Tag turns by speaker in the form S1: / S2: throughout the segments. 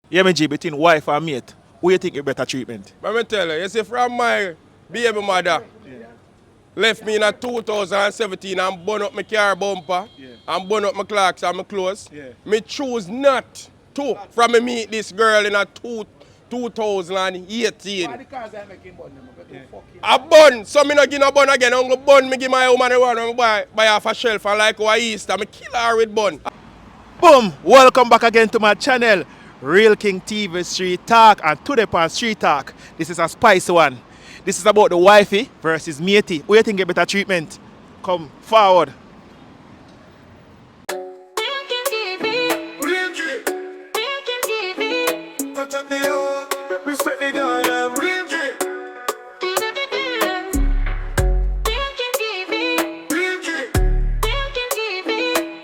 S1: Yeah, me G, between wife and mate, who you think get better treatment?
S2: Let me tell you, you see, from my baby mother, left me in a 2017 and burn up my car bumper and burn up my clocks and my clothes. Me choose not to from me meet this girl in a 2018.
S3: Why the cars are making bun them?
S2: A bun, so me not give no bun again. I'm going to bun me give my woman the one and buy off a shelf and like our Easter. Me kill her with bun.
S1: Boom! Welcome back again to my channel, Real King TV Street Talk, and today on Street Talk, this is a spicy one. This is about the wifey versus matey. Who you think get better treatment? Come forward.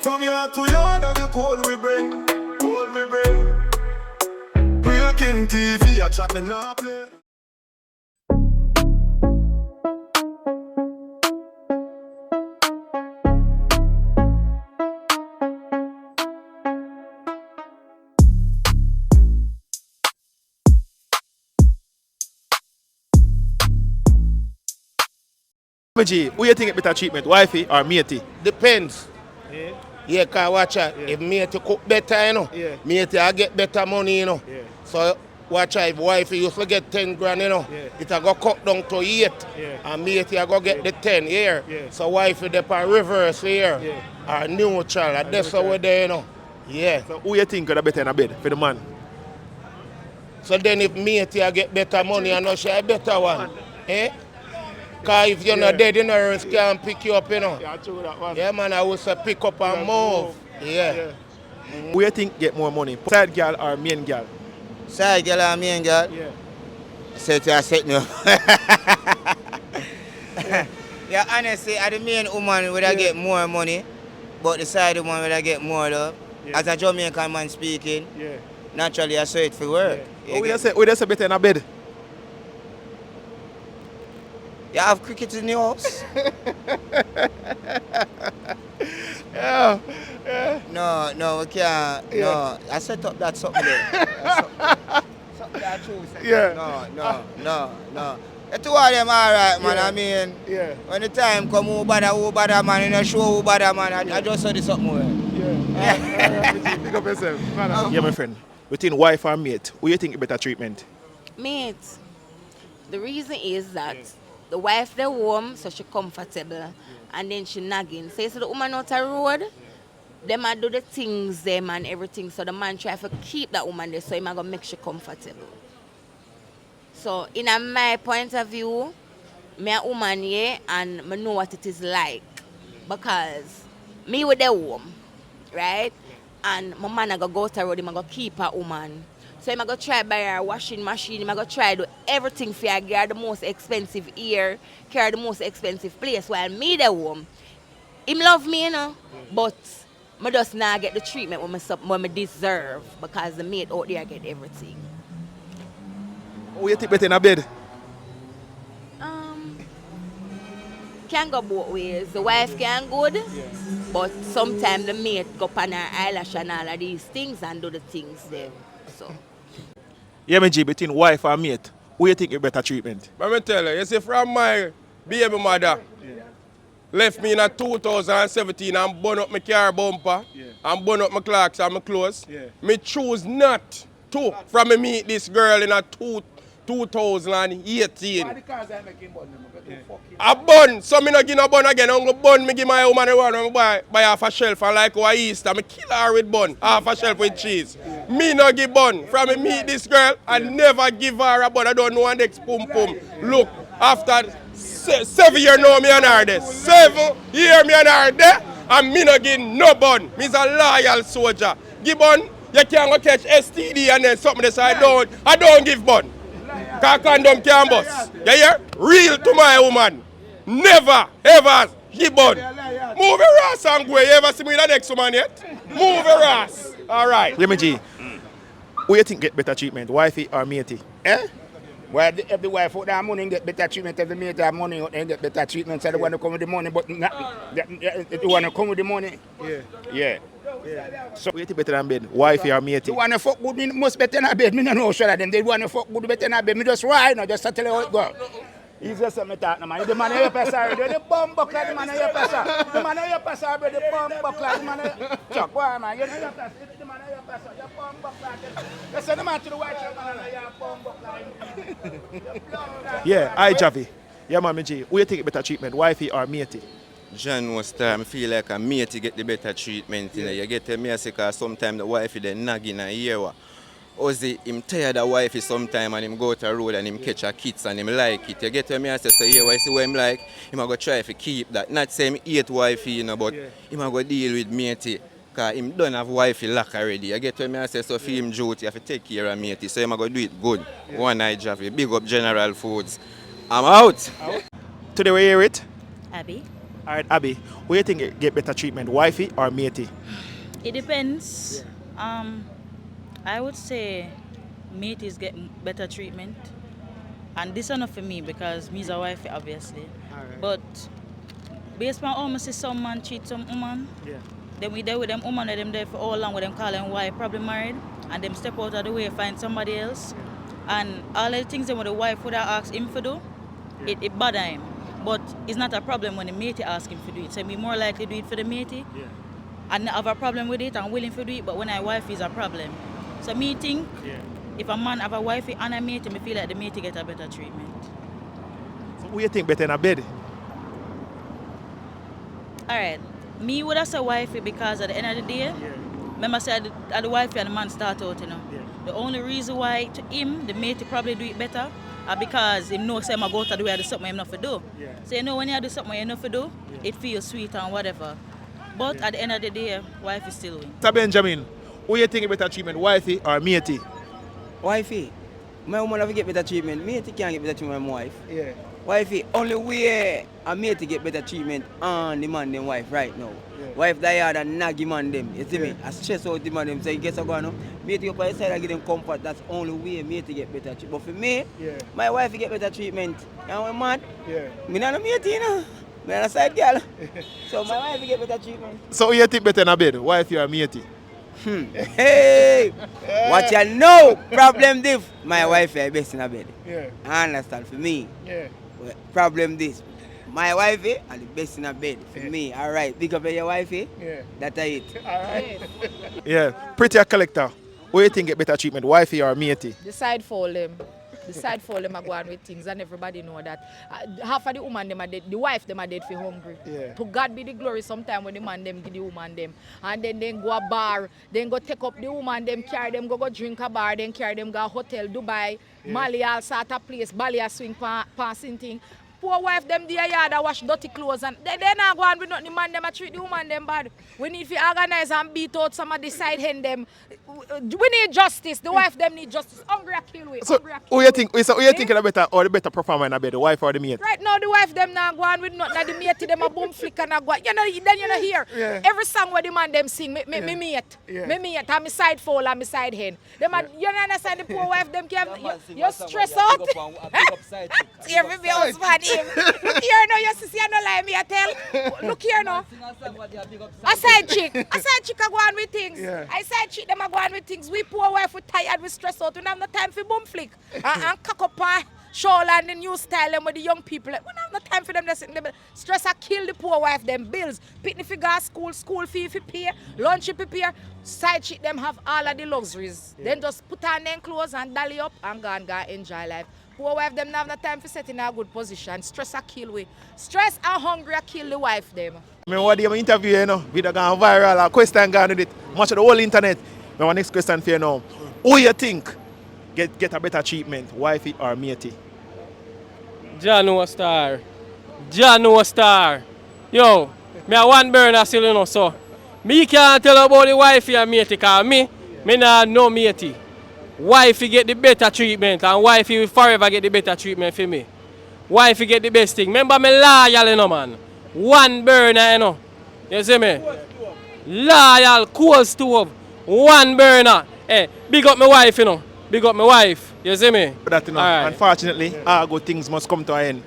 S4: From your to yard and the cold we bring, Realkingtv, I chat me now play.
S1: G, who you think get better treatment, wifey or matey?
S5: Depends. Yeah, cause watch out. If me to cook better, you know, me to I get better money, you know. So watch out, if wife used to get 10 grand, you know, it a go cut down to 8. And me to I go get the 10 here. So wife they for reverse here. Or neutral, and that's how we there, you know. Yeah.
S1: So who you think got better in a bed for the man?
S5: So then if me to I get better money, I know she a better one. Because if you're not dead, you know, earth can't pick you up, you know.
S1: Yeah, true that one.
S5: Yeah, man, I will say pick up and move. Yeah.
S1: Who you think get more money, side girl or main girl?
S6: Side girl and main girl?
S1: Yeah.
S6: Set you set me up. Yeah, honestly, the main woman would I get more money, but the side woman would I get more love. As a Jamaican man speaking, naturally I saw it for work.
S1: Who you say better in a bed?
S6: You have cricket in the house? No, we can't. No, I set up that something there. Something that true. No. The two of them alright, man. I mean, when the time come, who bother man, in a show who bother man, I just saw this something more.
S1: Pick up yourself. Yeah, my friend. Between wife and mate, who you think get better treatment?
S7: Mate, the reason is that the wife they home, so she comfortable, and then she nagging. So you see the woman out the road, them a do the things them and everything. So the man try to keep that woman there, so he gonna make she comfortable. So in my point of view, me a woman here and me know what it is like, because me with the home, right? And my man a go out the road, he gonna keep a woman. So I'm going to try buy her a washing machine. I'm going to try do everything for her, get her the most expensive ear, carry the most expensive place. While me the home, him love me, you know, but I just not get the treatment when I deserve, because the mate out there get everything.
S1: Who you think better in a bed?
S7: Can go both ways. The wife can good, but sometimes the mate go on her eyelash and all of these things and do the things there. So.
S1: Yeah, me G, between wife and mate, who you think get better treatment?
S2: Let me tell you, you see, from my baby mother, left me in a 2017 and burn up my car bumper and burn up my clocks and my clothes. Me choose not to from me meet this girl in a 2018.
S3: Why the cars are making bun them?
S2: A bun, so me not give no bun again. I'm going to bun me give my woman the one and buy off a shelf and like our Easter. Me kill her with bun, half a shelf with cheese. Me not give bun. From me meet this girl, I never give her a bun. I don't know her next pum pum. Look, after 7 years now me and her there. 7 years me and her there, and me not give no bun. Me's a loyal soldier. Give bun, you can't go catch STD and then something that I don't give bun. Cause condom can't bust. You hear? Real to my woman. Never, ever give bun. Move your ass and go. You ever see me with the next woman yet? Move your ass. Alright.
S1: Yeah, me G. Who you think get better treatment, wifey or matey?
S8: Well, if the wife out there money and get better treatment, if the mate have money and get better treatment, so they want to come with the money, but not, they want to come with the money. Yeah.
S1: So what you think better than bed? Wifey or matey?
S8: The one who fuck good, me must better than bed. Me no know sure of them. The one who fuck good better than bed. Me just ride now, just to tell you how it go. He's just a me talk no man. The man who you pass already, the bomb buckler, the man who you pass. The man who you pass already, the bomb buckler, the man who chuck boy man. You know you pass. The man who you pass, the bomb buckler. You send the man to the white shop man and you bomb buckler.
S1: Yeah, I Javi. Yeah, Mama G. Who you think better treatment? Wifey or matey?
S9: John was time, I feel like a mate get the better treatment. You know, you get a me because sometimes the wife is nagging a year. Or him tired of wifey sometime and him go to the road and him catch a kids and him like it. You get to me and say, so yeah, I see what him like, him a go try to keep that. Not say him hate wifey, you know, but him a go deal with matey. Because him don't have wifey lock already. You get to me and say, so for him duty, you have to take care of matey. So him a go do it good. One night job, big up General Foods. I'm out.
S1: Today we hear it.
S10: Abby.
S1: All right, Abby. Who you think get better treatment? Wifey or matey?
S10: It depends. I would say mateys get better treatment. And this is not for me because me's a wife obviously. But based on how I see some man cheat some woman, then we there with them woman and them there for all long with them call them wife probably married and them step out of the way find somebody else. And all the things that the wife would have asked him to do, it bother him. But it's not a problem when the matey asks him to do it. So we more likely do it for the matey. And I have a problem with it, I'm willing to do it, but when I wife is a problem. So me think, if a man have a wifey and a matey, me feel like the matey get a better treatment.
S1: So who you think better in a bed?
S10: Alright, me would have say wifey because at the end of the day, remember I said the wifey and the man start out, you know. The only reason why to him, the matey probably do it better, because he knows him go to the way I do something him not to do. So you know when you do something you not to do, it feels sweet and whatever. But at the end of the day, wife is still win.
S1: So Benjamin, who you think better treatment? Wifey or matey?
S11: Wifey. My woman have to get better treatment. Matey can't get better treatment than my wife. Wifey, only way a matey get better treatment on the man than wife right now. Wife die hard and naggy man them. You see me? I stress out the man them. So you get so going on. Matey up on the side and give them comfort. That's the only way matey get better treatment. But for me, my wife get better treatment. You know what I'm mad? Me not a matey, you know. Me not a side girl. So my wife get better treatment.
S1: So who you think better in a bed? Wifey or matey?
S11: Hey! What you know? Problem this. My wife is best in a bed. I understand for me. Problem this. My wife is the best in a bed for me. Alright, big up your wife. That's it.
S1: Alright. Pretty collector. Who you think get better treatment? Wifey or matey?
S12: Decide for them. Decide for them are going with things and everybody know that. Half of the woman them are dead, the wife them are dead for hungry. To God be the glory sometime when the man them give the woman them. And then they go a bar, then go take up the woman them, carry them, go drink a bar, then carry them go a hotel, Dubai, Mali, all sort of place, Bali a swing passing thing. Poor wife them the yard a wash dirty clothes and they not go on with nothing. The man them a treat the woman them bad. We need to organize and beat out some of the side hand them. We need justice. The wife them need justice. Hungry a kill with.
S1: So who you think the better or the better performer in a bed, the wife or the mate?
S12: Right now the wife them not go on with nothing. The mate them a boom flick and a go. You know then you know hear. Every song where the man them sing, me mate. Me mate. I'm side foul and me side hand. Them a, you understand the poor wife them can you stress out. Every be husband. Look here now, your sister no lie me I tell. Look here now. A side chick a go on with things. I side chick them a go on with things. We poor wife we tired, we stress out. We don't have no time for boom flick. And cock up and show and the new style them with the young people. We don't have no time for them. Stress a kill the poor wife them bills. Picnic figure school fee if you pay, lunch if you pay. Side chick them have all of the luxuries. Then just put on them clothes and dolly up and go enjoy life. Poor wife them have no time for set in a good position. Stress a kill we. Stress and hungry a kill the wife them.
S1: I mean, what do you interview, you know? Video gone viral, a question gone with it. Much of the whole internet. My next question for you now. Who you think get a better treatment, wifey or matey?
S13: John no star. John no star. Yo, me a one burner still, you know, so. Me can't tell about the wifey and matey, because me not know matey. Wifey get the better treatment and wifey will forever get the better treatment for me. Wifey get the best thing. Remember me loyal, you know, man. One burner, you know. You see me? Loyal, cold stove, one burner. Hey, big up my wife, you know. Big up my wife. You see me?
S1: That, you know, unfortunately, all good things must come to an end.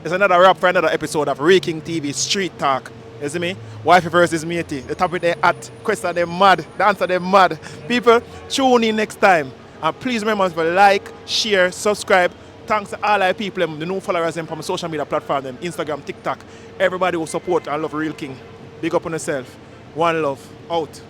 S1: It's another wrap for another episode of Realkingtv Street Talk. You see me? Wifey versus matey. The topic they at, question they mad, the answer they mad. People, tune in next time. And please remember to like, share, subscribe. Thanks to all our people, the new followers them from social media platform, them, Instagram, TikTok. Everybody will support and love Real King. Big up on yourself. One love. Out.